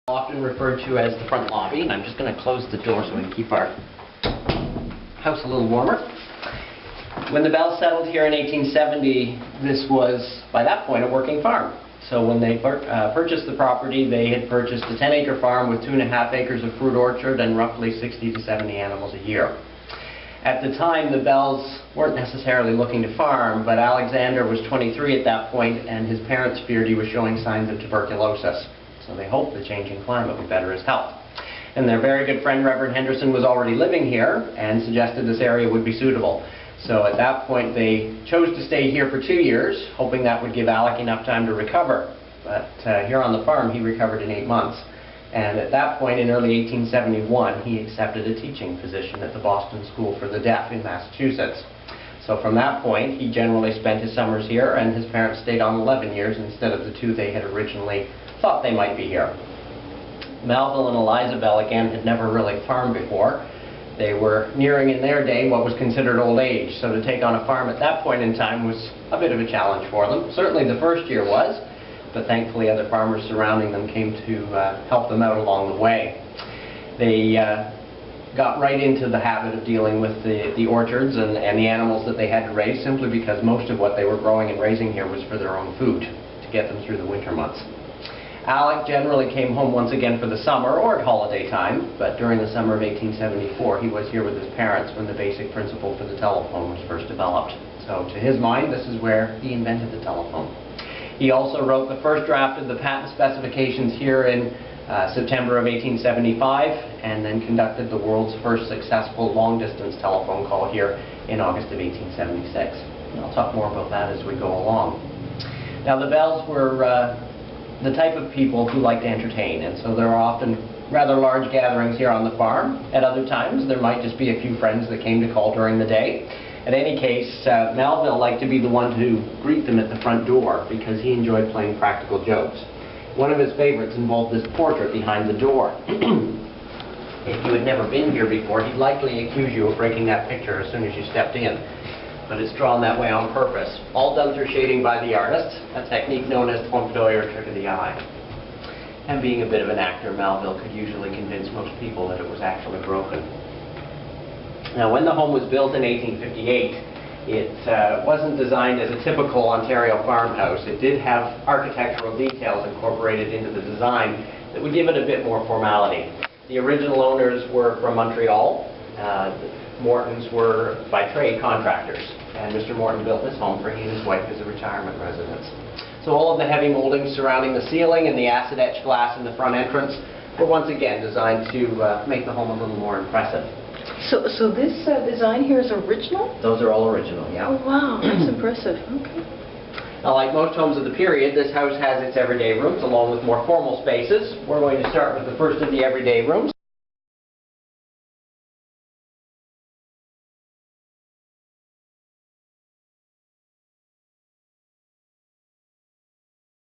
Often referred to as the front lobby. I'm just going to close the door so we can keep our house a little warmer. When the Bells settled here in 1870, this was, by that point, a working farm. So when they purchased the property, they had purchased a 10-acre farm with 2.5 acres of fruit orchard and roughly 60 to 70 animals a year. At the time, the Bells weren't necessarily looking to farm, but Alexander was 23 at that point, and his parents feared he was showing signs of tuberculosis. So they hoped the changing climate would better his health. And their very good friend Reverend Henderson was already living here and suggested this area would be suitable. So at that point they chose to stay here for 2 years, hoping that would give Alec enough time to recover. But here on the farm he recovered in 8 months. And at that point in early 1871 he accepted a teaching position at the Boston School for the Deaf in Massachusetts. So from that point he generally spent his summers here, and his parents stayed on 11 years instead of the 2 they had originally thought they might be here. Melville and Eliza Bell, again, had never really farmed before. They were nearing in their day what was considered old age, so to take on a farm at that point in time was a bit of a challenge for them. Certainly the first year was, but thankfully other farmers surrounding them came to help them out along the way. They got right into the habit of dealing with the orchards and the animals that they had to raise, simply because most of what they were growing and raising here was for their own food, to get them through the winter months. Alec generally came home once again for the summer or at holiday time, but during the summer of 1874 he was here with his parents when the basic principle for the telephone was first developed. So to his mind, this is where he invented the telephone. He also wrote the first draft of the patent specifications here in September of 1875, and then conducted the world's first successful long-distance telephone call here in August of 1876. And I'll talk more about that as we go along. Now the Bells were the type of people who like to entertain, and so there are often rather large gatherings here on the farm. At other times there might just be a few friends that came to call during the day. In any case, Melville liked to be the one to greet them at the front door because he enjoyed playing practical jokes. One of his favorites involved this portrait behind the door. If you had never been here before, he'd likely accuse you of breaking that picture as soon as you stepped in. But it's drawn that way on purpose, all done through shading by the artist, a technique known as trompe l'oeil, or trick of the eye. And being a bit of an actor, Melville could usually convince most people that it was actually broken. Now when the home was built in 1858, it wasn't designed as a typical Ontario farmhouse. It did have architectural details incorporated into the design that would give it a bit more formality. The original owners were from Montreal. Mortons were, by trade, contractors, and Mr. Morton built this home for he and his wife as a retirement residence. So all of the heavy moldings surrounding the ceiling and the acid etched glass in the front entrance were once again designed to make the home a little more impressive. So this design here is original? Those are all original, yeah. Oh wow, that's impressive. Okay. Now, like most homes of the period, this house has its everyday rooms along with more formal spaces. We're going to start with the first of the everyday rooms.